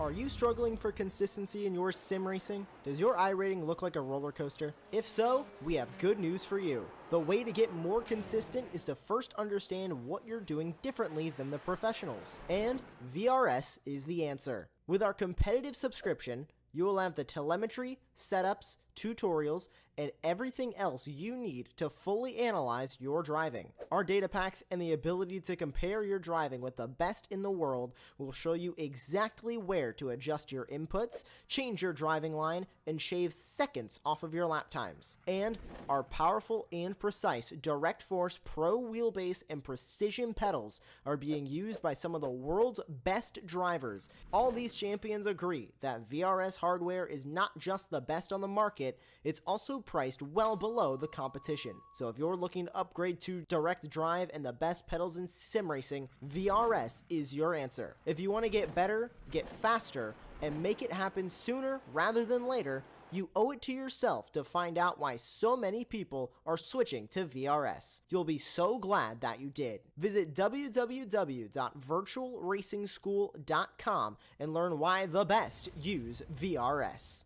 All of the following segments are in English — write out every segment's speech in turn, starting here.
Are you struggling for consistency in your sim racing? Does your iRating look like a roller coaster? If so, we have good news for you. The way to get more consistent is to first understand what you're doing differently than the professionals. And VRS is the answer. With our competitive subscription, you will have the telemetry, setups, tutorials, and everything else you need to fully analyze your driving. Our data packs and the ability to compare your driving with the best in the world will show you exactly where to adjust your inputs, change your driving line, and shave seconds off of your lap times. And our powerful and precise Direct Force Pro wheelbase and precision pedals are being used by some of the world's best drivers. All these champions agree that VRS hardware is not just the best on the market, it's also priced well below the competition. So if you're looking to upgrade to direct drive and the best pedals in sim racing, VRS is your answer. If you want to get better, get faster, and make it happen sooner rather than later, you owe it to yourself to find out why so many people are switching to VRS. You'll be so glad that you did. Visit www.virtualracingschool.com and learn why the best use VRS.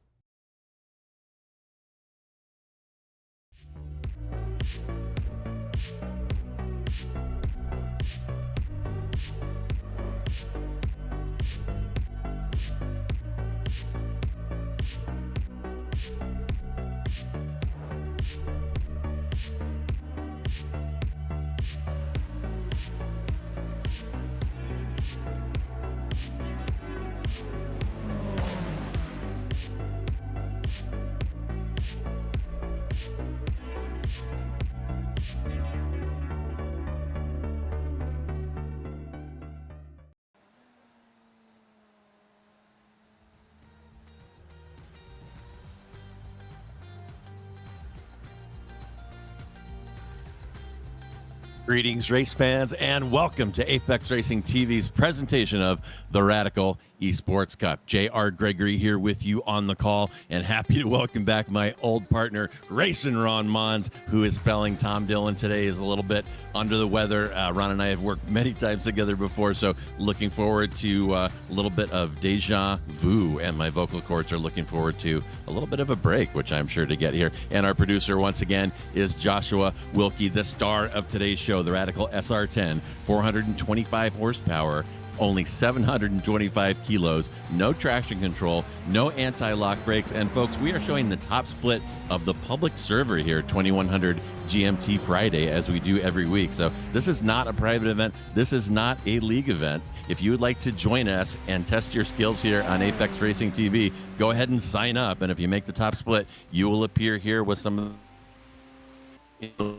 Greetings, race fans, and welcome to Apex Racing TV's presentation of the Radical Esports Cup. J.R. Gregory here with you on the call, and happy to welcome back my old partner, Racing Ron Mons, who is spelling Tom Dillon today, is a little bit under the weather. Ron and I have worked many times together before, so looking forward to a little bit of deja vu, and my vocal cords are looking forward to a little bit of a break, which I'm sure to get here. And our producer, once again, is Joshua Wilkie, the star of today's show, the Radical SR10, 425 horsepower, only 725 kilos, no traction control, no anti-lock brakes. And folks, we are showing the top split of the public server here, 2100 GMT Friday, as we do every week. So this is not a private event. This is not a league event. If you would like to join us and test your skills here on Apex Racing TV, go ahead and sign up. And if you make the top split, you will appear here with some of the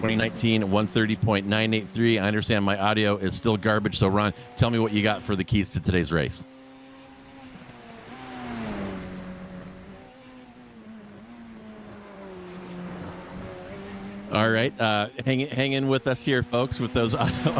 (2019) 130.983. I understand my audio is still garbage, so Ron, tell me what you got for the keys to today's race. All right, hang in with us here, folks. With those,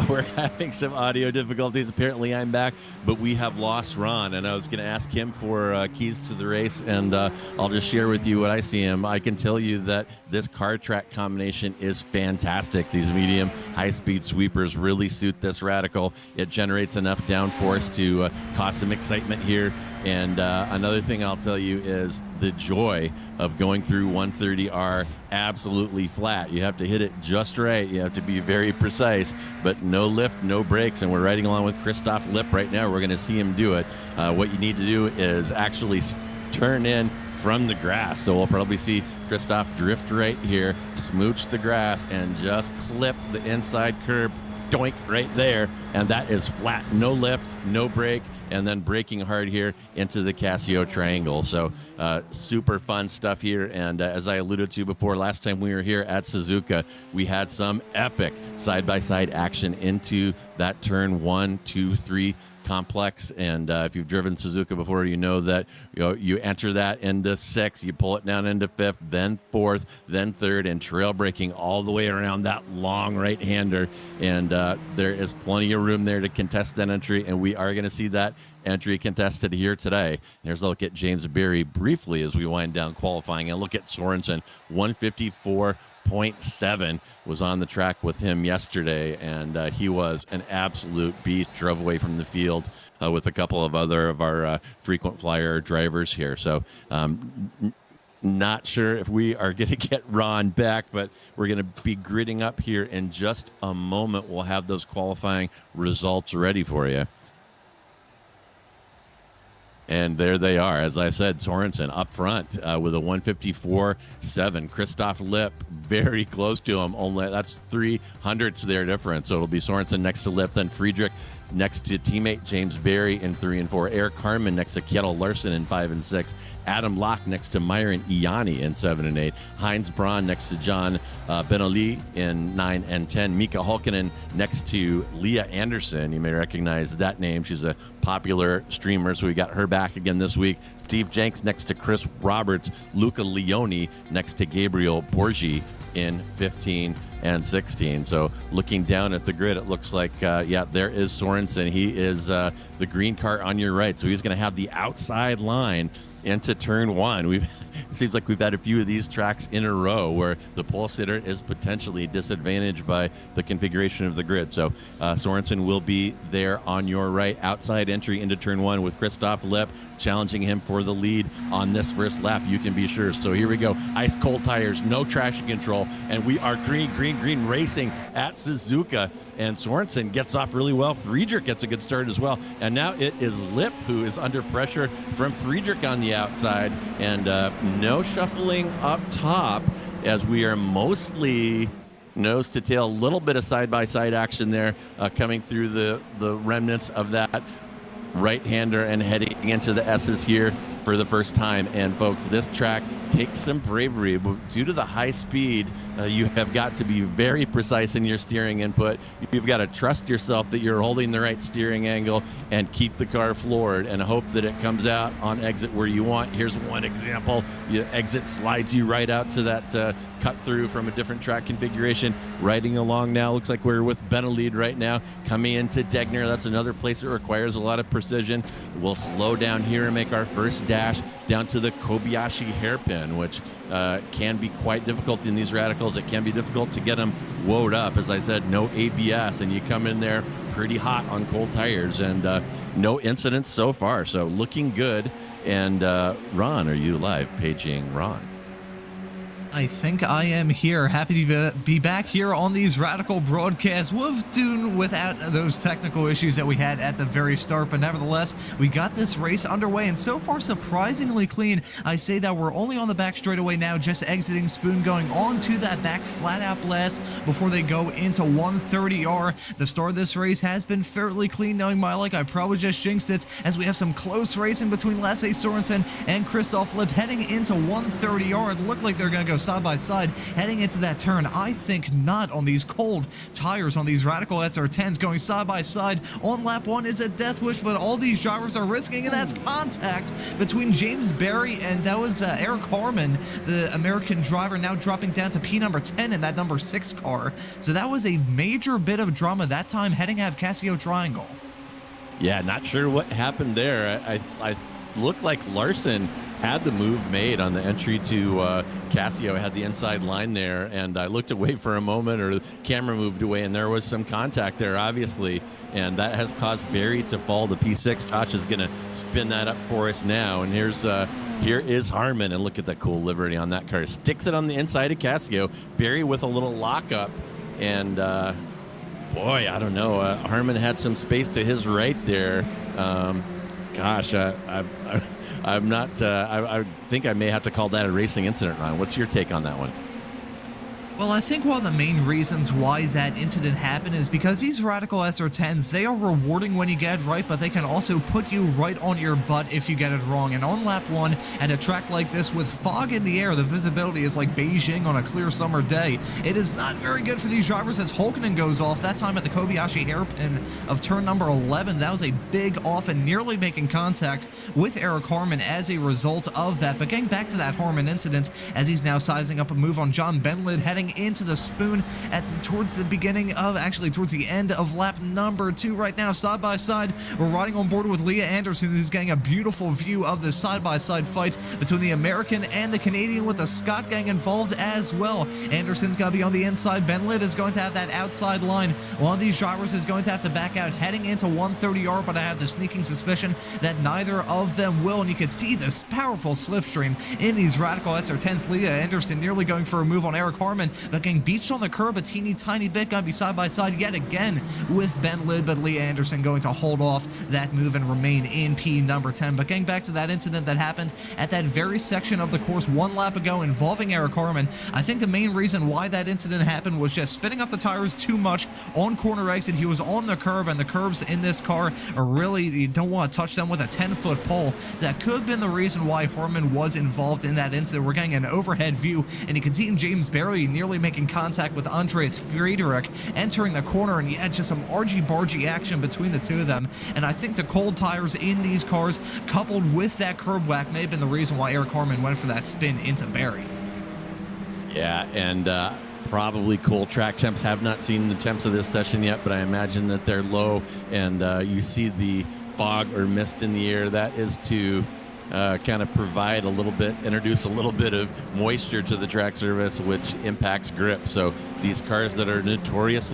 we're having some audio difficulties. Apparently, I'm back, but we have lost Ron, and I was going to ask him for keys to the race, and I'll just share with you what I see him. I can tell you that this car track combination is fantastic. These medium high-speed sweepers really suit this Radical. It generates enough downforce to cause some excitement here. And another thing I'll tell you is the joy of going through 130R absolutely flat. You have to hit it just right. You have to be very precise, but no lift, no brakes. And we're riding along with Christoph Lipp right now. We're going to see him do it. What you need to do is actually turn in from the grass. So we'll probably see Christoph drift right here, smooch the grass, and just clip the inside curb, doink, right there. And that is flat, no lift, no brake, and then braking hard here into the Casio triangle. So super fun stuff here. And as I alluded to before, last time we were here at Suzuka, we had some epic side-by-side action into that turn 1, 2, 3 complex. And if you've driven Suzuka before, you know that you enter that into 6, you pull it down into 5th, then 4th, then 3rd, and trail braking all the way around that long right-hander. And there is plenty of room there to contest that entry, and we are going to see that entry contested here today. Here's a look at James Berry briefly as we wind down qualifying, and look at Sorensen. 154.7 was on the track with him yesterday, and he was an absolute beast. Drove away from the field with a couple of other of our frequent flyer drivers here. So not sure if we are going to get Ron back, but we're going to be gridding up here in just a moment. We'll have those qualifying results ready for you. And there they are. As I said, Sorensen up front with a 154.7. Christoph Lipp very close to him. Only that's 0.03 their difference. So it'll be Sorensen next to Lipp, then Friedrich next to teammate James Berry in 3 and 4. Eric Harmon next to Kjetil Larsen in 5 and 6. Adam Locke next to Myron Iani in 7 and 8. Heinz Braun next to John Benali in 9 and 10. Mika Hulkinen next to Leah Anderson. You may recognize that name. She's a popular streamer, so we got her back again this week. Steve Jenks next to Chris Roberts. Luca Leone next to Gabriel Borgi in 15 and 16. So looking down at the grid, it looks like, yeah, there is Sorensen. He is the green car on your right. So he's going to have the outside line into turn 1. It seems like we've had a few of these tracks in a row where the pole sitter is potentially disadvantaged by the configuration of the grid. So Sorensen will be there on your right, outside entry into turn 1 with Christoph Lipp challenging him for the lead on this first lap, you can be sure. So here we go, ice cold tires, no traction control, and we are green racing at Suzuka. And Sorensen gets off really well. Friedrich gets a good start as well. And now it is Lipp who is under pressure from Friedrich on the outside, and no shuffling up top as we are mostly nose to tail. A little bit of side-by-side action there coming through the remnants of that right-hander and heading into the S's here for the first time. And folks, this track takes some bravery, but due to the high speed, you have got to be very precise in your steering input. You've got to trust yourself that you're holding the right steering angle and keep the car floored and hope that it comes out on exit where you want. Here's one example. The exit slides you right out to that cut through from a different track configuration. Riding along now, looks like we're with Benelide right now, coming into Degner. That's another place that requires a lot of precision. We'll slow down here and make our first dash down to the Kobayashi hairpin, which can be quite difficult in these radicals. It can be difficult to get them woed up. As I said, no ABS, and you come in there pretty hot on cold tires, and no incidents so far. So looking good. And Ron, are you live? Paging Ron. I think I am here. Happy to be back here on these Radical broadcasts. We've done without those technical issues that we had at the very start, but nevertheless, we got this race underway, and so far surprisingly clean. I say that we're only on the back straightaway now, just exiting Spoon, going on to that back flat-out blast before they go into 130R. The start of this race has been fairly clean. Knowing my luck, I probably just jinxed it, as we have some close racing between Lasse Sorensen and Christoph Lipp heading into 130R. It looked like they're going to go side by side heading into that turn. I think not on these cold tires on these Radical SR10s. Going side by side on lap 1 is a death wish, but all these drivers are risking, and that's contact between James Berry and that was Eric Harmon, the American driver, now dropping down to P number 10 in that number 6 car. So that was a major bit of drama that time heading out of Casio Triangle. Yeah, not sure what happened there. I looked like Larson had the move made on the entry to Casio, had the inside line there, and I looked away for a moment, or the camera moved away, and there was some contact there, obviously, and that has caused Berry to fall to P6. Josh is going to spin that up for us now, and here is Harmon, and look at that cool livery on that car. Sticks it on the inside of Casio. Berry with a little lockup, and boy, I don't know. Harmon had some space to his right there. Gosh, I'm not. I think I may have to call that a racing incident, Ron. What's your take on that one? Well, I think one of the main reasons why that incident happened is because these Radical SR10s, they are rewarding when you get it right, but they can also put you right on your butt if you get it wrong. And on lap 1, at a track like this with fog in the air, the visibility is like Beijing on a clear summer day. It is not very good for these drivers as Hulkinen goes off, that time at the Kobayashi hairpin of turn number 11. That was a big off and nearly making contact with Eric Harmon as a result of that. But getting back to that Harmon incident, as he's now sizing up a move on John Benlid, heading into the spoon towards the end of lap number 2 right now. Side by side, we're riding on board with Leah Anderson, who's getting a beautiful view of this side-by-side fight between the American and the Canadian, with the Scott gang involved as well. Anderson's going to be on the inside. Benlid is going to have that outside line. One of these drivers is going to have to back out heading into 130R, but I have the sneaking suspicion that neither of them will. And you can see this powerful slipstream in these Radical SR10s. Leah Anderson nearly going for a move on Eric Harmon, but getting beached on the curb a tiny bit. Going to be side by side yet again with Benlid, but Leah Anderson going to hold off that move and remain in P number 10. But getting back to that incident that happened at that very section of the course 1 lap ago involving Eric Harmon, I think the main reason why that incident happened was just spinning up the tires too much on corner exit. He was on the curb, and the curbs in this car are really, you don't want to touch them with a 10-foot pole. So that could have been the reason why Harmon was involved in that incident. We're getting an overhead view, and you can see James Barry nearly making contact with Andres Friedrich entering the corner, and you had just some argy-bargy action between the two of them. And I think the cold tires in these cars, coupled with that curb whack, may have been the reason why Eric Harmon went for that spin into Barry. Yeah, and probably cold track temps. Have not seen the temps of this session yet, but I imagine that they're low, and you see the fog or mist in the air. That is to kind of provide introduce a little bit of moisture to the track surface, which impacts grip. So these cars that are notorious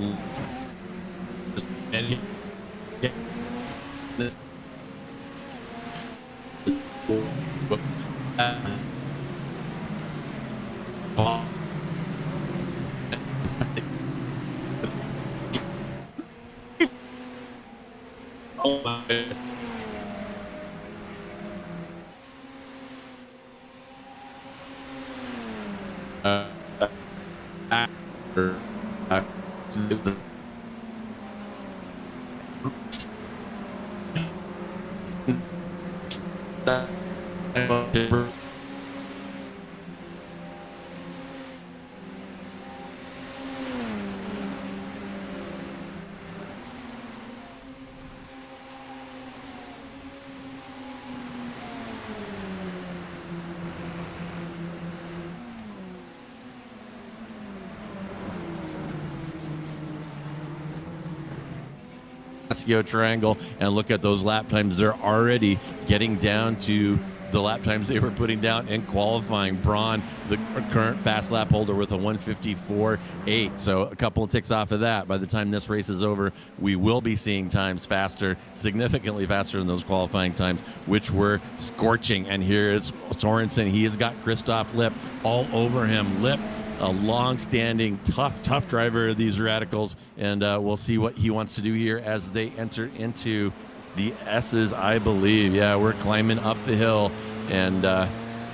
triangle, and look at those lap times. They're already getting down to the lap times they were putting down in qualifying. Braun, the current fast lap holder, with a 154.8, so a couple of ticks off of that. By the time this race is over, we will be seeing times faster, significantly faster than those qualifying times, which were scorching. And here is Sorensen. He has got Christoph Lipp all over him. Lipp, a long-standing, tough driver of these Radicals, and we'll see what he wants to do here as they enter into the S's, I believe. Yeah, we're climbing up the hill, and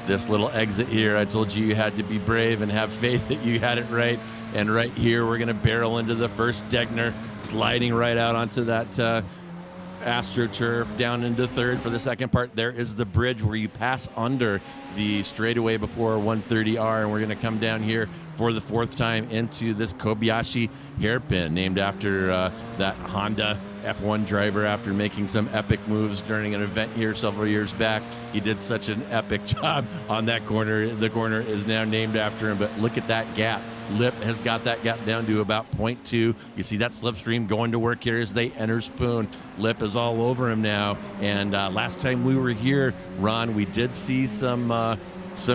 this little exit here, I told you had to be brave and have faith that you had it right. And right here, we're going to barrel into the first Degner, sliding right out onto that AstroTurf, down into third for the second part. There is the bridge where you pass under the straightaway before 130R, and we're going to come down here for the fourth time into this Kobayashi hairpin, named after that Honda F1 driver after making some epic moves during an event here several years back. He did such an epic job on that corner. The corner is now named after him, but look at that gap. Lipp has got that gap down to about 0.2. You see that slipstream going to work here as they enter Spoon. Lipp is all over him now. And last time we were here, Ron, we did see some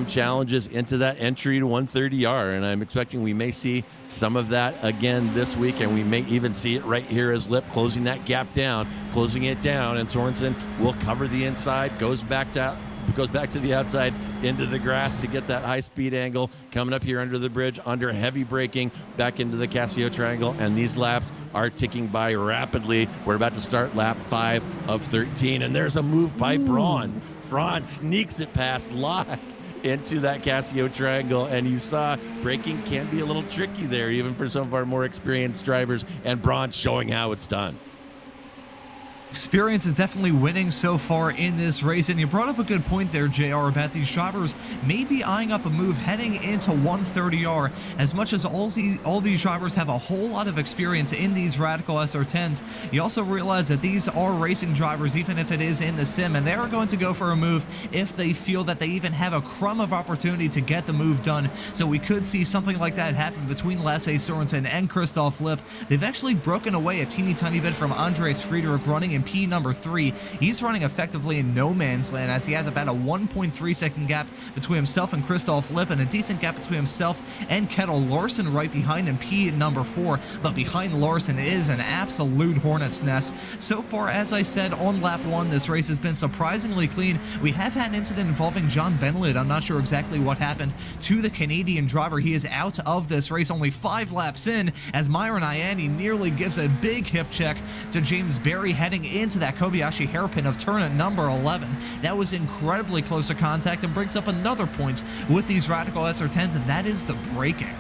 challenges into that entry to 130R, and I'm expecting we may see some of that again this week, and we may even see it right here as Lipp closing that gap down, closing it down, and Sorensen will cover the inside, goes back goes back to the outside into the grass to get that high-speed angle, coming up here under the bridge, under heavy braking, back into the Casio triangle, and these laps are ticking by rapidly. We're about to start lap 5 of 13, and there's a move by Braun. Braun sneaks it past Locke into that Casio triangle, and you saw braking can be a little tricky there, even for some of our more experienced drivers, and Braun showing how it's done. Experience is definitely winning so far in this race, and you brought up a good point there, JR, about these drivers maybe eyeing up a move heading into 130R. As much as all these drivers have a whole lot of experience in these Radical SR10s, you also realize that these are racing drivers, even if it is in the sim, and they are going to go for a move if they feel that they even have a crumb of opportunity to get the move done. So we could see something like that happen between Lasse Sorensen and Christoph Lipp. They've actually broken away a teeny tiny bit from Andres Friedrich running in P number 3. He's running effectively in no man's land, as he has about a 1.3 second gap between himself and Christoph Lipp, and a decent gap between himself and Kettle Larson right behind him, P number 4. But behind Larson is an absolute hornet's nest. So far, as I said, on lap 1, this race has been surprisingly clean. We have had an incident involving John Benlid. I'm not sure exactly what happened to the Canadian driver. He is out of this race only 5 laps in, as Myron Ianni nearly gives a big hip check to James Berry heading into that Kobayashi hairpin of turn number 11. That was incredibly close to contact and brings up another point with these Radical SR10s, and that is the braking.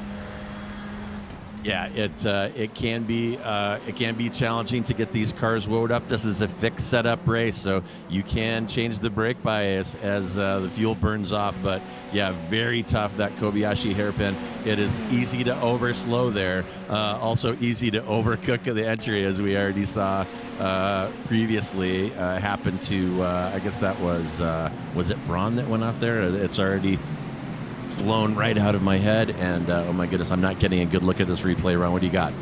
Yeah, it can be challenging to get these cars wound up. This is a fixed setup race, so you can change the brake bias as the fuel burns off. But yeah, very tough, that Kobayashi hairpin. It is easy to overslow there. Also easy to overcook the entry, as we already saw previously happen to. I guess that was it Braun that went off there? It's already blown right out of my head, and oh my goodness, I'm not getting a good look at this replay. Ron, what do you got?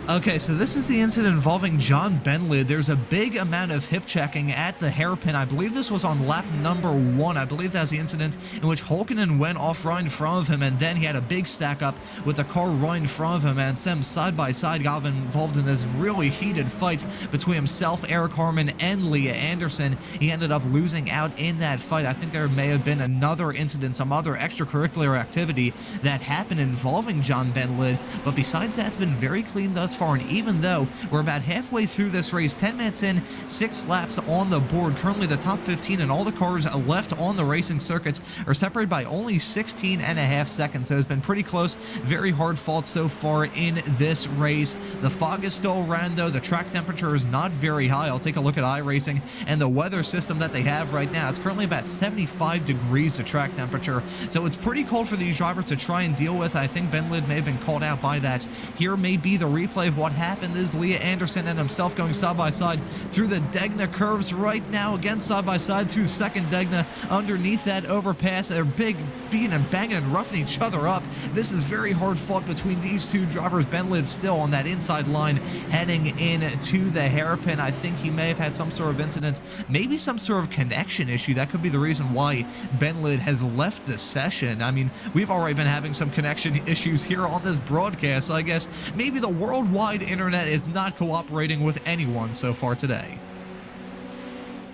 Okay, so this is the incident involving John Benlid. There's a big amount of hip checking at the hairpin. I believe this was on lap number 1. I believe that was the incident in which Holkinen went off right in front of him, and then he had a big stack up with the car right in front of him, and them side by side got involved in this really heated fight between himself, Eric Harmon, and Leah Anderson. He ended up losing out in that fight. I think there may have been another incident, some other extracurricular activity that happened involving John Benlid, but besides that, it's been very clean thus far. And even though we're about halfway through this race, 10 minutes in, 6 laps on the board, currently the top 15 and all the cars left on the racing circuit are separated by only 16.5 seconds. So it's been pretty close, very hard fought so far in this race. The fog is still around, though. The track temperature is not very high. I'll take a look at iRacing and the weather system that they have right now. It's currently about 75 degrees, the track temperature. So it's pretty cold for these drivers to try and deal with. I think Benlid may have been called out by that. Here may be the replay of what happened. Is Leah Anderson and himself going side by side through the Degna curves right now, again side by side through second Degna underneath that overpass. They're being and banging and roughing each other up. This is very hard fought between these two drivers. Benlid still on that inside line heading into the hairpin. I think he may have had some sort of incident, maybe some sort of connection issue. That could be the reason why Benlid has left the session. I mean, we've already been having some connection issues here on this broadcast. I guess maybe the worldwide internet is not cooperating with anyone so far today.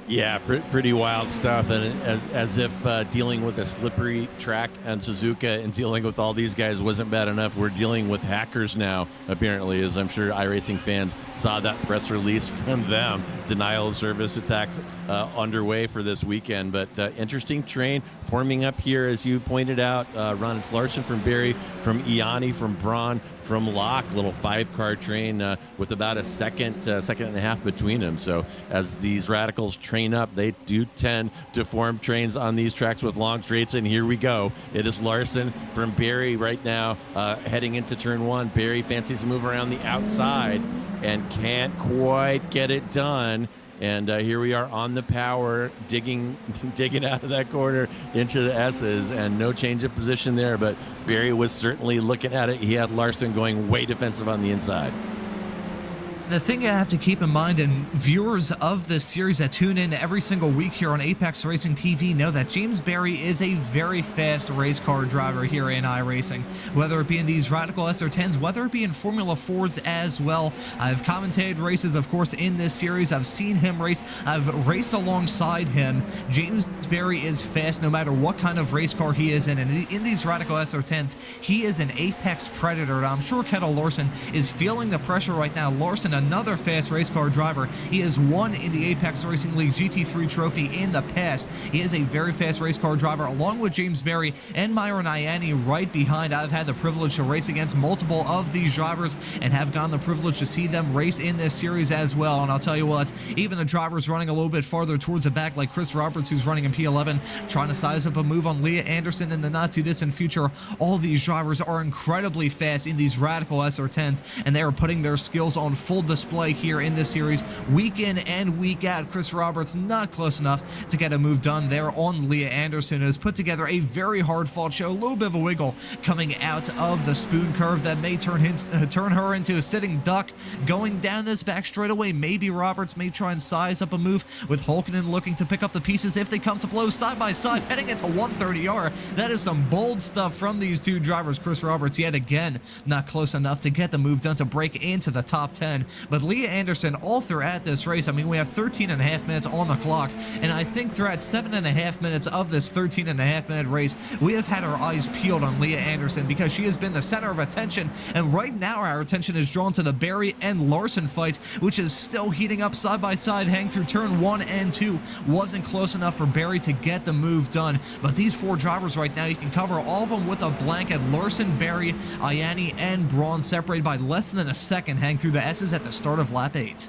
Yeah, pretty wild stuff, and as if dealing with a slippery track and Suzuka and dealing with all these guys wasn't bad enough, we're dealing with hackers now, apparently, as I'm sure iRacing fans saw that press release from them. Denial of service attacks underway for this weekend, but interesting train forming up here, as you pointed out. Ron, it's Larson from Barry, from Ianni, from Braun, from Locke, little 5-car train with about a second and a half between them. So as these radicals train up, they do tend to form trains on these tracks with long straights, and here we go. It is Larson from Barry right now heading into turn 1. Barry fancies to move around the outside and can't quite get it done. And here we are on the power, digging out of that corner into the S's, and no change of position there. But Barry was certainly looking at it. He had Larson going way defensive on the inside. The thing you have to keep in mind, and viewers of this series that tune in every single week here on Apex Racing TV know that James Berry is a very fast race car driver here in iRacing. Whether it be in these Radical SR10s, whether it be in Formula Fords as well. I've commentated races, of course, in this series. I've seen him race. I've raced alongside him. James Berry is fast no matter what kind of race car he is in. And in these Radical SR10s, he is an apex predator. And I'm sure Kettle Larson is feeling the pressure right now. Larson, another fast race car driver. He has won in the Apex Racing League GT3 trophy in the past. He is a very fast race car driver, along with James Berry and Myron Ianni right behind. I've had the privilege to race against multiple of these drivers and have gotten the privilege to see them race in this series as well. And I'll tell you what, even the drivers running a little bit farther towards the back, like Chris Roberts, who's running in P11, trying to size up a move on Leah Anderson in the not too distant future. All these drivers are incredibly fast in these Radical SR10s, and they are putting their skills on full display here in this series week in and week out. Chris Roberts not close enough to get a move done there on Leah Anderson, has put together a very hard fought show, a little bit of a wiggle coming out of the spoon curve that may turn her into a sitting duck going down this back straightaway. Maybe Roberts may try and size up a move with Hulkinen looking to pick up the pieces if they come to blows side by side heading into 130R. That is some bold stuff from these two drivers. Chris Roberts yet again not close enough to get the move done to break into the top 10, but Leah Anderson all throughout this race, I mean, we have 13 and a half minutes on the clock, and I think throughout 7.5 minutes of this 13.5 minute race, we have had our eyes peeled on Leah Anderson because she has been the center of attention, and right now our attention is drawn to the Berry and Larson fight, which is still heating up side by side, heading through turn 1 and 2. Wasn't close enough for Berry to get the move done, but these four drivers right now, you can cover all of them with a blanket. Larson, Berry, Ianni, and Braun separated by less than a second, hang through the S's at the start of lap 8.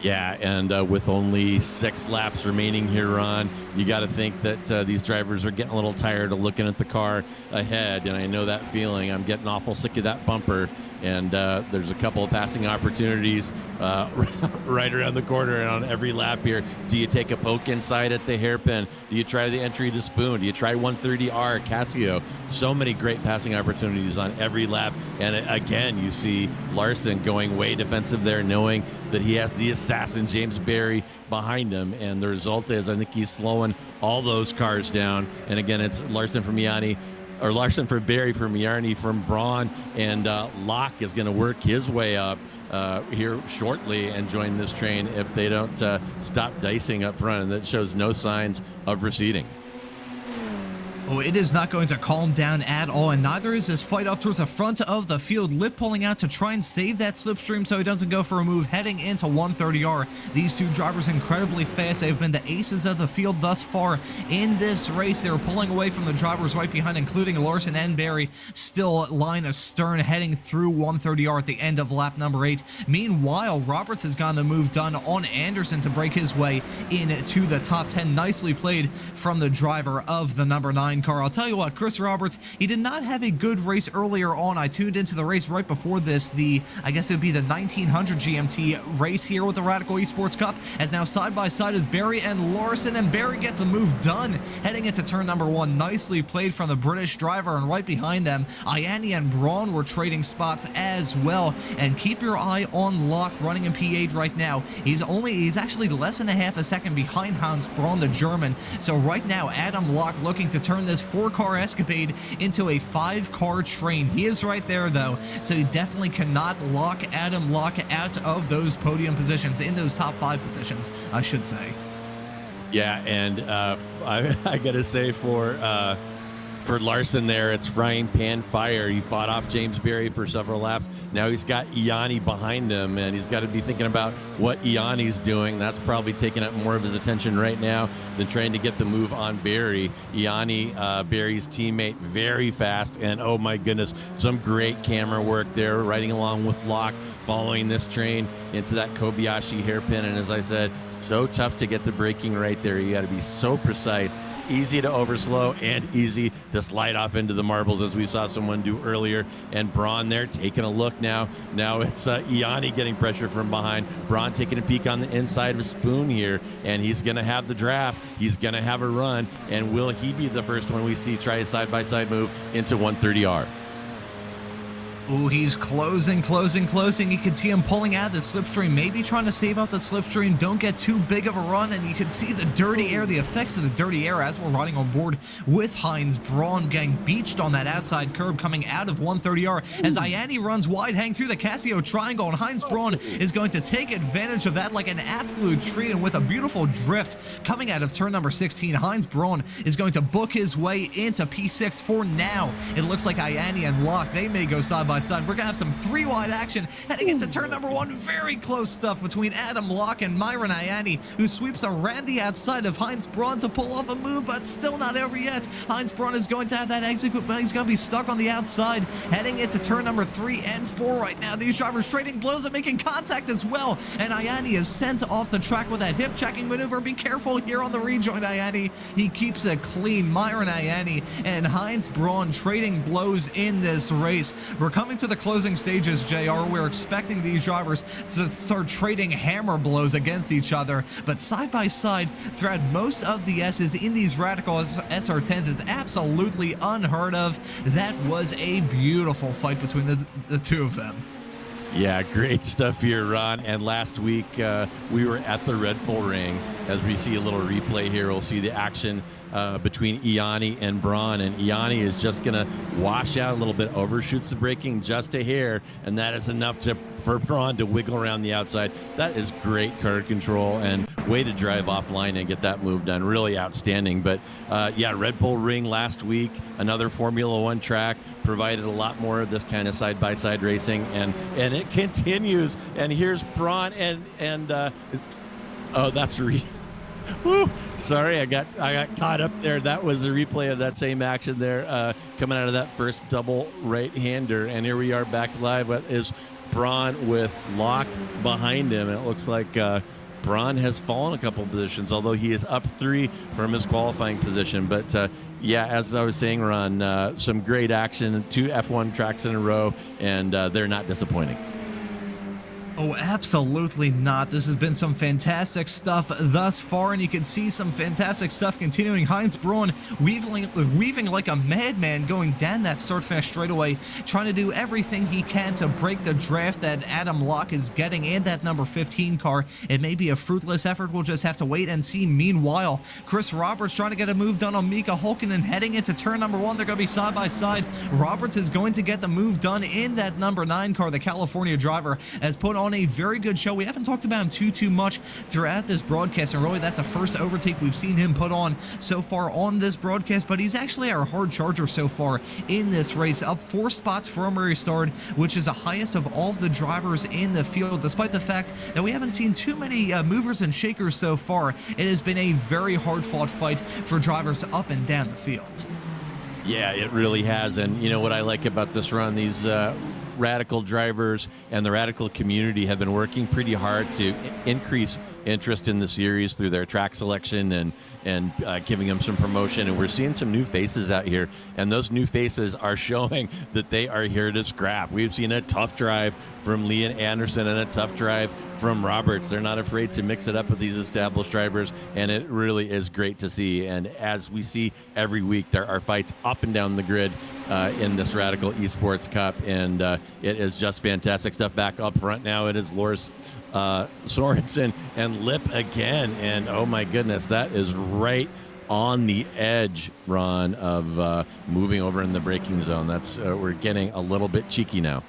Yeah, and with only 6 laps remaining here on, you got to think that these drivers are getting a little tired of looking at the car ahead, and I know that feeling. I'm getting awful sick of that bumper, and there's a couple of passing opportunities right around the corner and on every lap here. Do you take a poke inside at the hairpin? Do you try the entry to spoon? Do you try 130R, Casio? So many great passing opportunities on every lap, and again, you see Larson going way defensive there, knowing that he has the assassin James Berry behind him, and the result is I think he's slowing all those cars down. And again, it's Larson from Ianni, or Larson for Berry from Ianni from Braun, and Locke is going to work his way up here shortly and join this train if they don't stop dicing up front, and that shows no signs of receding. Oh, it is not going to calm down at all, and neither is this fight up towards the front of the field. Lip pulling out to try and save that slipstream so he doesn't go for a move heading into 130R. These two drivers incredibly fast. They've been the aces of the field thus far in this race. They're pulling away from the drivers right behind, including Larson and Berry, still line astern heading through 130R at the end of lap number 8. Meanwhile, Roberts has gotten the move done on Anderson to break his way into the top 10. Nicely played from the driver of the number 9 car. I'll tell you what, Chris Roberts, he did not have a good race earlier on. I tuned into the race right before this, I guess it would be the 1900 GMT race here with the Radical Esports Cup, as now side by side is Berry and Larson, and Berry gets a move done heading into turn number 1. Nicely played from the British driver, and right behind them, Ianni and Braun were trading spots as well. And keep your eye on Locke running in P8 right now. He's actually less than a half a second behind Hans Braun, the German. So right now, Adam Locke looking to turn this 4-car escapade into a 5-car train. He is right there though, so he definitely cannot lock Adam Locke out of those podium positions, in those top 5 positions, I should say. Yeah, and I gotta say for Larson there, it's frying pan fire. He fought off James Berry for several laps. Now he's got Ianni behind him, and he's got to be thinking about what Ianni's doing. That's probably taking up more of his attention right now than trying to get the move on Berry. Ianni, Berry's teammate, very fast, and oh my goodness, some great camera work there, riding along with Locke, following this train into that Kobayashi hairpin. And as I said, so tough to get the braking right there. You got to be so precise. Easy to overslow and easy to slide off into the marbles, as we saw someone do earlier. And Braun there taking a look now. Now it's Ianni getting pressure from behind. Braun taking a peek on the inside of Spoon here, and he's going to have the draft. He's going to have a run, and will he be the first one we see try a side-by-side move into 130R? Oh, he's closing. You can see him pulling out the slipstream, maybe trying to save out the slipstream. Don't get too big of a run, and you can see the dirty air, the effects of the dirty air as we're riding on board with Heinz Braun getting beached on that outside curb coming out of 130R as Ianni runs wide, hang through the Casio triangle, and Heinz Braun is going to take advantage of that like an absolute treat, and with a beautiful drift coming out of turn number 16, Heinz Braun is going to book his way into P6 for now. It looks like Ianni and Locke, they may go side by side. We're gonna have some three-wide action heading into turn number 1. Very close stuff between Adam Locke and Myron Ianni, who sweeps around the outside of Heinz Braun to pull off a move, but still not over yet. Heinz Braun is going to have that exit, but he's gonna be stuck on the outside heading into turn number 3 and 4 right now. These drivers trading blows and making contact as well, and Ianni is sent off the track with that hip checking maneuver. Be careful here on the rejoin, Ianni. He keeps it clean. Myron Ianni and Heinz Braun trading blows in this race. We're coming to the closing stages, JR. We're expecting these drivers to start trading hammer blows against each other, but side by side throughout most of the S's in these Radical SR10s is absolutely unheard of. That was a beautiful fight between the two of them. Yeah, great stuff here, Ron. And last week we were at the Red Bull Ring. As we see a little replay here, we'll see the action between Ianni and Braun, and Ianni is just gonna wash out a little bit, overshoots the braking just a hair, and that is enough for Braun to wiggle around the outside. That is great car control and way to drive offline and get that move done. Really outstanding. But yeah, Red Bull Ring last week, another Formula One track, provided a lot more of this kind of side-by-side racing, and it continues. And here's Braun and oh, that's woo, sorry, I got caught up there. That was a replay of that same action there, coming out of that first double right-hander. And here we are back live. What is Braun with Locke behind him? And it looks like Braun has fallen a couple positions, although he is up 3 from his qualifying position. But yeah, as I was saying, Ron, some great action, 2 F1 tracks in a row, and they're not disappointing. Oh, absolutely not. This has been some fantastic stuff thus far, and you can see some fantastic stuff continuing. Heinz Braun weaving like a madman, going down that start-finish straightaway, trying to do everything he can to break the draft that Adam Locke is getting in that number 15 car. It may be a fruitless effort. We'll just have to wait and see. Meanwhile, Chris Roberts trying to get a move done on Mika Hulkinen heading into turn number 1. They're going to be side by side. Roberts is going to get the move done in that number 9 car. The California driver has put on a very good show. We haven't talked about him too much throughout this broadcast, and really that's a first overtake we've seen him put on so far on this broadcast, but he's actually our hard charger so far in this race, up 4 spots from where he started, which is the highest of all of the drivers in the field, despite the fact that we haven't seen too many movers and shakers so far. It has been a very hard-fought fight for drivers up and down the field. Yeah, it really has. And you know what I like about this run, these Radical drivers and the Radical community have been working pretty hard to increase interest in the series through their track selection and giving them some promotion. And we're seeing some new faces out here, and those new faces are showing that they are here to scrap. We've seen a tough drive from Lee and Anderson and a tough drive from Roberts. They're not afraid to mix it up with these established drivers, and it really is great to see. And as we see every week, there are fights up and down the grid in this Radical Esports Cup, and it is just fantastic stuff. Back up front now, it is Loris Sorensen and Lip again, and oh my goodness, that is right on the edge, Ron, of moving over in the braking zone. That's we're getting a little bit cheeky now.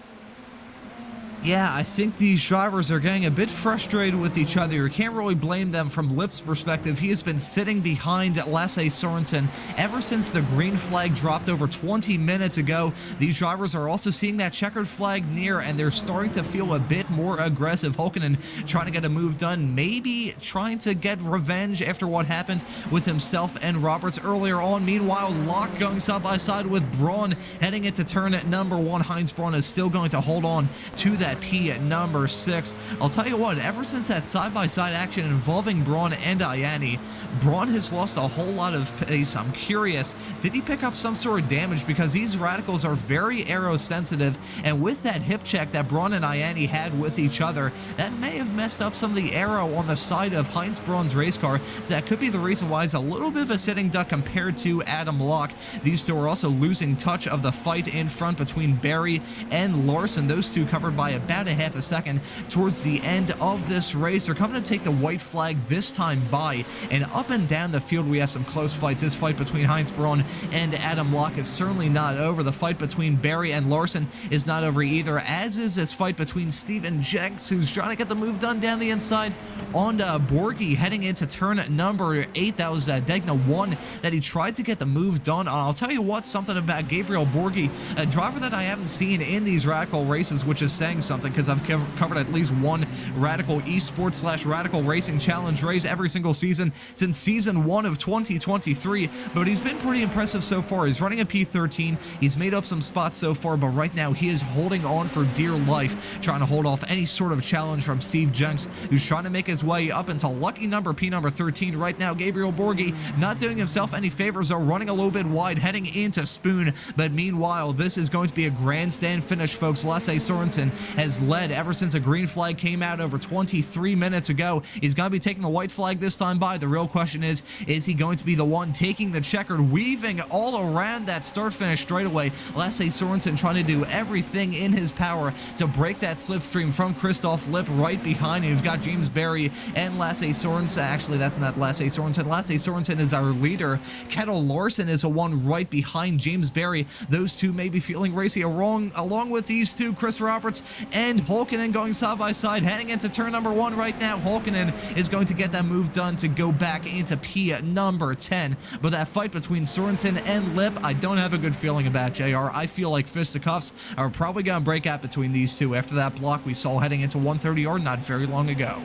Yeah, I think these drivers are getting a bit frustrated with each other. You can't really blame them from Lip's perspective. He has been sitting behind Lasse Sorensen ever since the green flag dropped over 20 minutes ago. These drivers are also seeing that checkered flag near, and they're starting to feel a bit more aggressive. Hulkinen trying to get a move done, maybe trying to get revenge after what happened with himself and Roberts earlier on. Meanwhile, Locke going side by side with Braun heading into turn number 1. Heinz Braun is still going to hold on to that that P at number 6. I'll tell you what, ever since that side-by-side action involving Braun and Ianni, Braun has lost a whole lot of pace. I'm curious, did he pick up some sort of damage? Because these radicals are very aero sensitive, and with that hip check that Braun and Ianni had with each other, that may have messed up some of the aero on the side of Heinz Braun's race car, so that could be the reason why he's a little bit of a sitting duck compared to Adam Locke. These two are also losing touch of the fight in front between Barry and Larson. Those two covered by about a half a second towards the end of this race. They're coming to take the white flag this time by, and up and down the field we have some close fights. This fight between Heinz Braun and Adam Locke is certainly not over. The fight between Barry and Larson is not over either, as is this fight between Steven Jenks, who's trying to get the move done down the inside on Borgie heading into turn number 8. That was Degna 1 that he tried to get the move done on. I'll tell you what, something about Gabriel Borgie, a driver that I haven't seen in these Radical races, which is saying something because I've covered at least one Radical Esports / Radical Racing Challenge race every single season since season 1 of 2023, but he's been pretty impressive so far. He's running a P13, he's made up some spots so far, but right now he is holding on for dear life, trying to hold off any sort of challenge from Steve Jenks, who's trying to make his way up into lucky number P number 13 right now. Gabriel Borgie not doing himself any favors, are running a little bit wide heading into Spoon, but meanwhile this is going to be a grandstand finish, folks. Lasse Sorensen has led ever since a green flag came out over 23 minutes ago. He's going to be taking the white flag this time by. The real question is he going to be the one taking the checkered, weaving all around that start finish straightaway? Lasse Sorensen trying to do everything in his power to break that slipstream from Christoph Lipp right behind him. You've got James Barry and Lasse Sorensen. Actually, that's not Lasse Sorensen. Lasse Sorensen is our leader. Kettle Larson is the one right behind James Barry. Those two may be feeling racy along with these two, Chris Roberts and Holkinen, going side by side heading into turn number 1 right now. Holkinen is going to get that move done to go back into P number 10, but that fight between Sorensen and Lipp, I don't have a good feeling about, JR. I feel like fisticuffs are probably going to break out between these two after that block we saw heading into 130R not very long ago.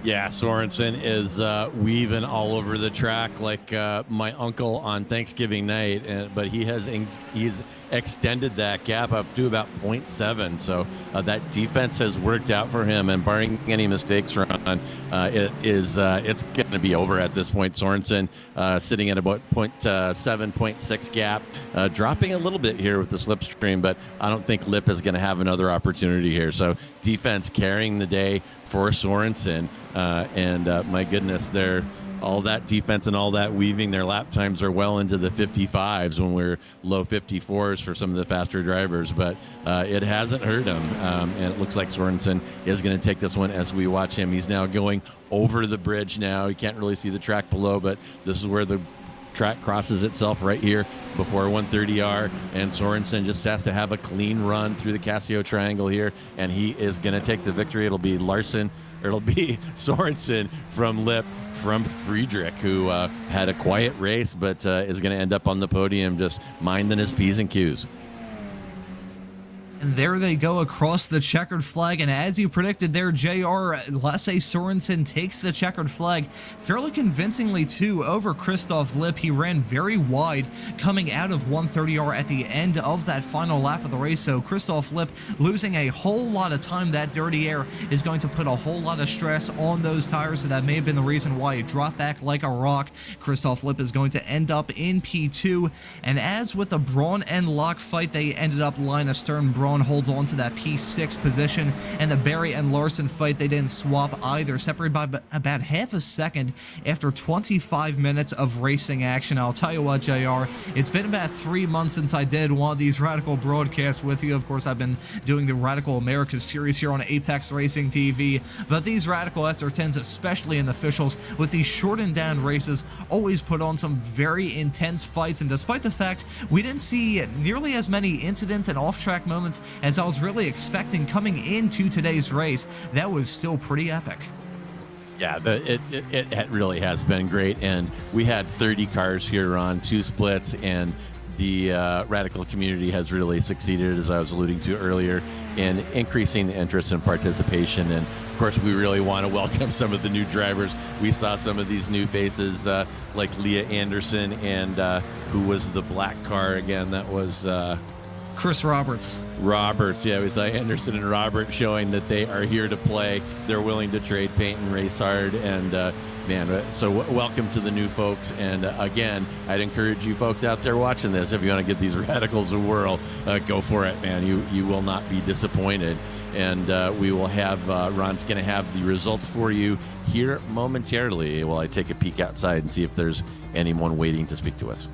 Yeah, Sorensen is weaving all over the track like my uncle on Thanksgiving night, but he's extended that gap up to about 0.7. So that defense has worked out for him, and barring any mistakes, Ron, it's going to be over at this point. Sorensen sitting at about 0.7, 0.6 gap, dropping a little bit here with the slipstream, but I don't think Lipp is going to have another opportunity here. So defense carrying the day for Sorensen, and my goodness, all that defense and all that weaving, their lap times are well into the 55s when we're low 54s for some of the faster drivers, but it hasn't hurt him, and it looks like Sorensen is going to take this one as we watch him. He's now going over the bridge now. You can't really see the track below, but this is where the track crosses itself right here before 130R, and Sorensen just has to have a clean run through the Casio triangle here, and he is going to take the victory. It'll be Sorensen from Lipp from Friedrich, who had a quiet race but is going to end up on the podium just minding his P's and Q's. And there they go across the checkered flag, and as you predicted there, JR, Lasse Sorensen takes the checkered flag fairly convincingly too over Christoph Lipp. He ran very wide coming out of 130R at the end of that final lap of the race, so Christoph Lipp losing a whole lot of time. That dirty air is going to put a whole lot of stress on those tires, so that may have been the reason why it dropped back like a rock. Christoph Lipp is going to end up in P2, and as with the Braun and Locke fight, they ended up line astern. Braun holds on to that P6 position, and the Barry and Larson fight, they didn't swap either, separated by about half a second after 25 minutes of racing action. I'll tell you what, JR, it's been about 3 months since I did one of these Radical broadcasts with you. Of course, I've been doing the Radical Americas series here on Apex Racing TV, but these Radical SR10s, especially in the officials, with these shortened down races, always put on some very intense fights, and despite the fact we didn't see nearly as many incidents and off-track moments as I was really expecting coming into today's race, that was still pretty epic. Yeah, it really has been great, and we had 30 cars here on 2 splits, and the Radical community has really succeeded, as I was alluding to earlier, in increasing the interest and participation. And of course, we really want to welcome some of the new drivers. We saw some of these new faces like Leah Anderson, and who was the black car again? That was Chris Roberts. Roberts, yeah, it was Anderson and Robert showing that they are here to play. They're willing to trade paint and race hard, and man, so welcome to the new folks. And again, I'd encourage you folks out there watching this, if you want to give these radicals a whirl, go for it, man. You will not be disappointed. And we will have, Ron's going to have the results for you here momentarily while I take a peek outside and see if there's anyone waiting to speak to us.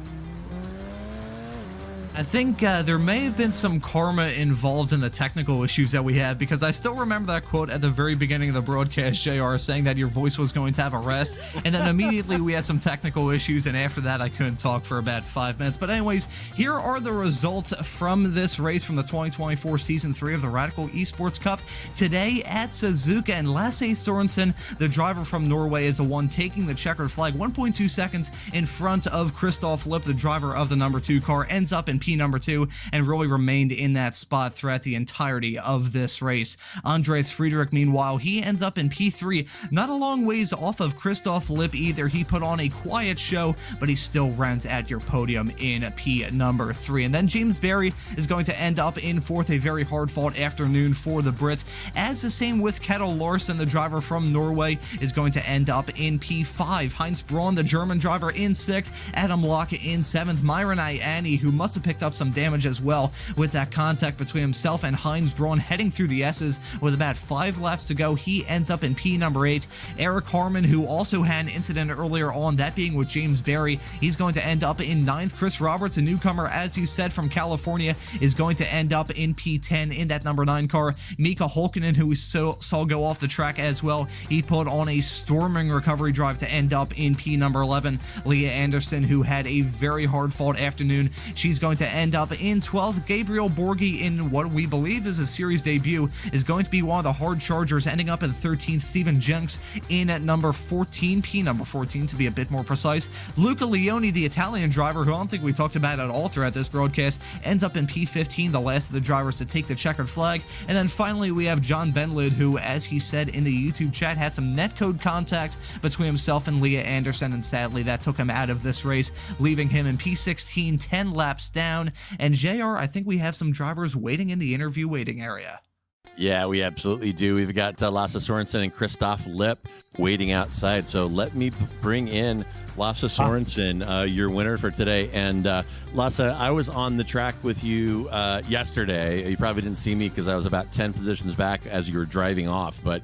I think there may have been some karma involved in the technical issues that we had, because I still remember that quote at the very beginning of the broadcast, JR, saying that your voice was going to have a rest, and then immediately we had some technical issues, and after that I couldn't talk for about 5 minutes. But anyways, here are the results from this race from the 2024 Season 3 of the Radical Esports Cup. Today at Suzuka, and Lasse Sorensen, the driver from Norway, is the one taking the checkered flag, 1.2 seconds in front of Christoph Lipp, the driver of the number 2 car, ends up in number 2 and really remained in that spot throughout the entirety of this race. Andreas Friedrich, meanwhile, he ends up in P3, not a long ways off of Christoph Lipp either. He put on a quiet show, but he still rounds at your podium in P number 3. And then James Berry is going to end up in 4th, a very hard-fought afternoon for the Brits. As the same with Kettle Larsen, the driver from Norway, is going to end up in P5. Heinz Braun, the German driver, in 6th. Adam Locke in 7th. Myron Ianni, who must have picked up some damage as well with that contact between himself and Heinz Braun, heading through the S's with about 5 laps to go. He ends up in P number 8. Eric Harmon, who also had an incident earlier on, that being with James Berry, he's going to end up in 9th. Chris Roberts, a newcomer, as you said, from California, is going to end up in P10 in that number 9 car. Mika Holkinen, who we saw go off the track as well, he put on a storming recovery drive to end up in P number 11. Leah Anderson, who had a very hard-fought afternoon, she's going to end up in 12th. Gabriel Borghi, in what we believe is a series debut, is going to be one of the hard chargers, ending up in 13th. Stephen Jenks in at number 14, P number 14 to be a bit more precise. Luca Leone, the Italian driver, who I don't think we talked about at all throughout this broadcast, ends up in P15, the last of the drivers to take the checkered flag. And then finally we have John Benlid, who, as he said in the YouTube chat, had some netcode contact between himself and Leah Anderson, and sadly that took him out of this race, leaving him in P16, 10 laps down. And JR, I think we have some drivers waiting in the interview waiting area. Yeah, we absolutely do. We've got Lasse Sorensen and Christoph Lipp waiting outside. So let me bring in Lasse Sorensen, your winner for today. And Lasse, I was on the track with you yesterday. You probably didn't see me because I was about 10 positions back as you were driving off. But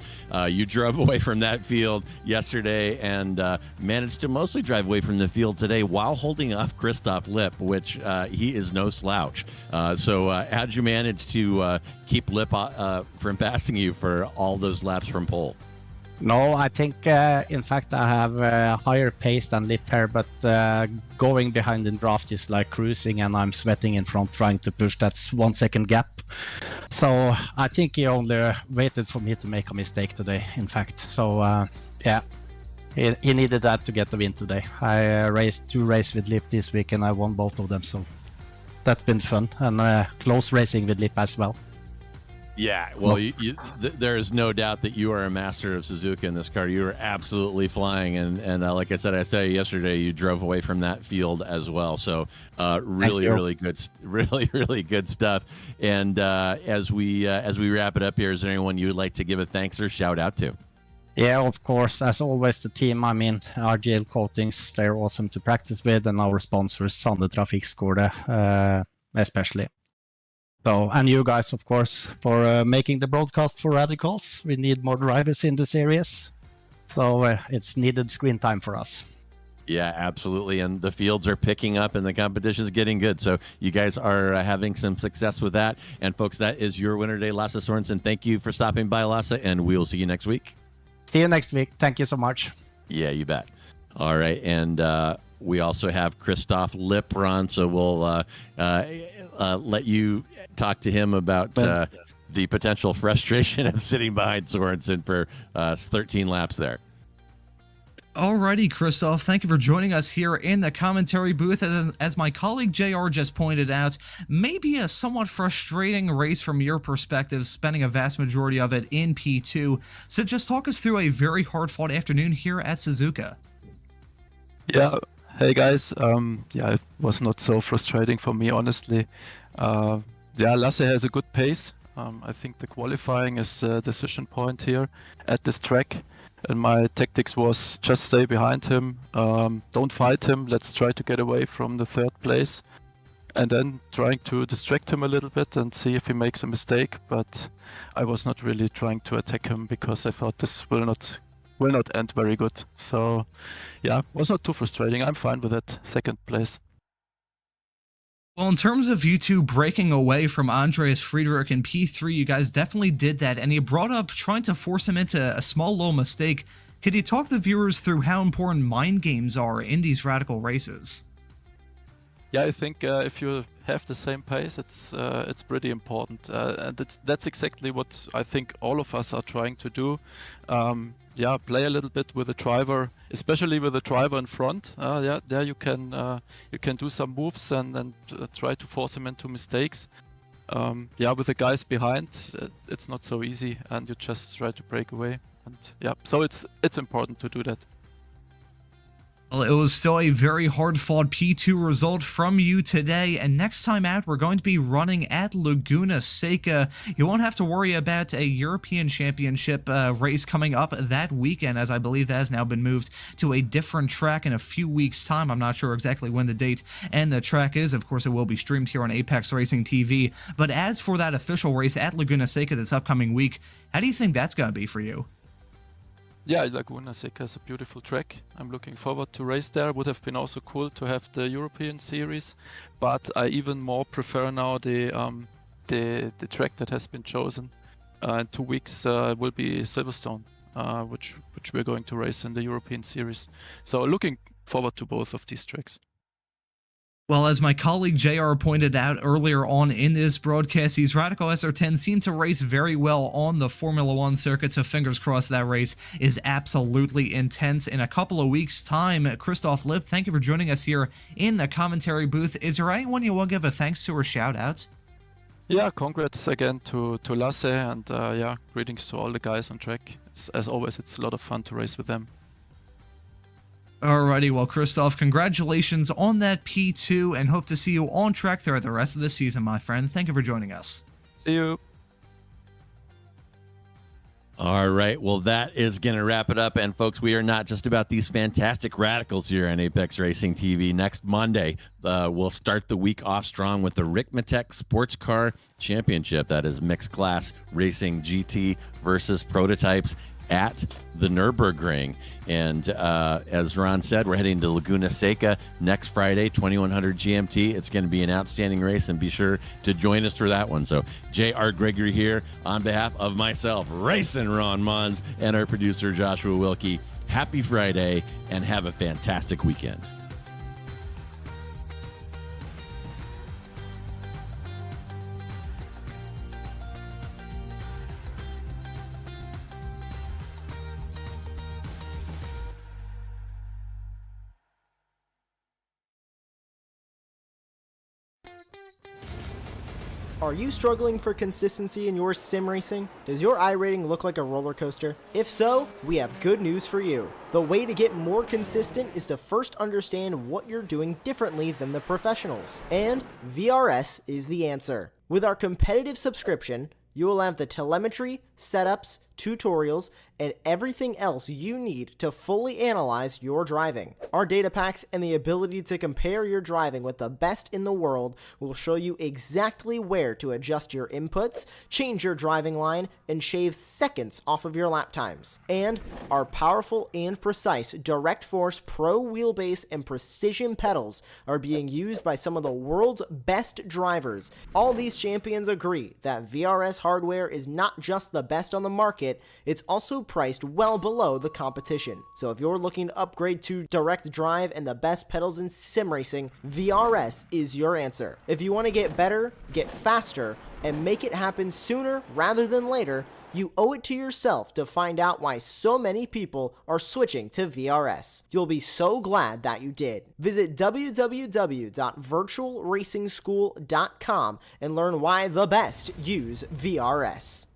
you drove away from that field yesterday and managed to mostly drive away from the field today while holding off Christoph Lipp, which he is no slouch. So how'd you manage to keep Lipp from passing you for all those laps from pole? No, I think, in fact, I have a higher pace than Lipp here, but going behind in draft is like cruising, and I'm sweating in front trying to push that 1 second gap. So I think he only waited for me to make a mistake today, in fact. So, yeah, he needed that to get the win today. I raced 2 races with Lipp this week, and I won both of them, so that's been fun, and close racing with Lipp as well. Yeah, well, there is no doubt that you are a master of Suzuka in this car. You are absolutely flying, and like I said, I said yesterday, you drove away from that field as well. So really good stuff. And as we wrap it up here, is there anyone you would like to give a thanks or shout out to? Yeah, of course, as always, the team. I mean, RGL Coatings, they're awesome to practice with, and our sponsors, Sande Trafikkskole, especially. So, and you guys, of course, for making the broadcast for Radicals. We need more drivers in the series, so it's needed screen time for us. Yeah, absolutely. And the fields are picking up and the competition is getting good. So you guys are having some success with that. And folks, that is your winner today, Lasse Sorensen. Thank you for stopping by, Lasse, and we will see you next week. See you next week. Thank you so much. Yeah, you bet. All right. And we also have Christoph Lipp on, so we'll let you talk to him about the potential frustration of sitting behind Sorensen for 13 laps there. Alrighty, Christoph, thank you for joining us here in the commentary booth. As my colleague JR just pointed out, maybe a somewhat frustrating race from your perspective, spending a vast majority of it in P2. So just talk us through a very hard-fought afternoon here at Suzuka. Yeah, hey guys. Yeah, it was not so frustrating for me, honestly. Yeah, Lasse has a good pace. I think the qualifying is a decision point here at this track. And my tactics was just stay behind him, don't fight him, let's try to get away from the third place. And then trying to distract him a little bit and see if he makes a mistake. But I was not really trying to attack him because I thought this will not end very good. So yeah, was not too frustrating. I'm fine with that second place. Well, in terms of you two breaking away from Andreas Friedrich in P3, you guys definitely did that, and you brought up trying to force him into a small little mistake. Could you talk the viewers through how important mind games are in these radical races? Yeah, I think if you have the same pace, it's pretty important, and that's exactly what I think all of us are trying to do. Yeah, play a little bit with the driver, especially with the driver in front. Yeah, there you can do some moves and try to force him into mistakes. Yeah, with the guys behind, it's not so easy, and you just try to break away. And yeah, so it's important to do that. Well, it was still a very hard-fought P2 result from you today, and next time out, we're going to be running at Laguna Seca. You won't have to worry about a European Championship race coming up that weekend, as I believe that has now been moved to a different track in a few weeks' time. I'm not sure exactly when the date and the track is. Of course, it will be streamed here on Apex Racing TV. But as for that official race at Laguna Seca this upcoming week, how do you think that's going to be for you? Yeah, Laguna Seca is a beautiful track. I'm looking forward to race there. Would have been also cool to have the European series, but I even more prefer now the track that has been chosen. In 2 weeks will be Silverstone, which we're going to race in the European series. So looking forward to both of these tracks. Well, as my colleague JR pointed out earlier on in this broadcast, these Radical SR10 seem to race very well on the Formula 1 circuit, so fingers crossed that race is absolutely intense. In a couple of weeks' time, Christoph Lipp, thank you for joining us here in the commentary booth. Is there anyone you want to give a thanks to or shout out? Yeah, congrats again to Lasse, and yeah, greetings to all the guys on track. As always, it's a lot of fun to race with them. Alrighty, well, Christoph, congratulations on that P2, and hope to see you on track throughout the rest of the season, my friend. Thank you for joining us. See you. All right, well, that is going to wrap it up. And, folks, we are not just about these fantastic radicals here on Apex Racing TV. Next Monday, we'll start the week off strong with the Rikmatek Sports Car Championship. That is mixed class racing GT versus prototypes at the Nürburgring. And as Ron said, we're heading to Laguna Seca next Friday, 2100 GMT. It's going to be an outstanding race, and be sure to join us for that one. So J.R. Gregory here on behalf of myself, Racing Ron Mons, and our producer Joshua Wilkie. Happy Friday, and have a fantastic weekend. Are you struggling for consistency in your sim racing? Does your iRating look like a roller coaster? If so, we have good news for you. The way to get more consistent is to first understand what you're doing differently than the professionals. And VRS is the answer. With our competitive subscription, you will have the telemetry, setups, tutorials, and everything else you need to fully analyze your driving. Our data packs and the ability to compare your driving with the best in the world will show you exactly where to adjust your inputs, change your driving line, and shave seconds off of your lap times. And our powerful and precise Direct Force Pro wheelbase and precision pedals are being used by some of the world's best drivers. All these champions agree that VRS hardware is not just the best on the market, it's also priced well below the competition. So if you're looking to upgrade to direct drive and the best pedals in sim racing, VRS is your answer. If you want to get better, get faster, and make it happen sooner rather than later, you owe it to yourself to find out why so many people are switching to VRS. You'll be so glad that you did. Visit www.virtualracingschool.com and learn why the best use VRS.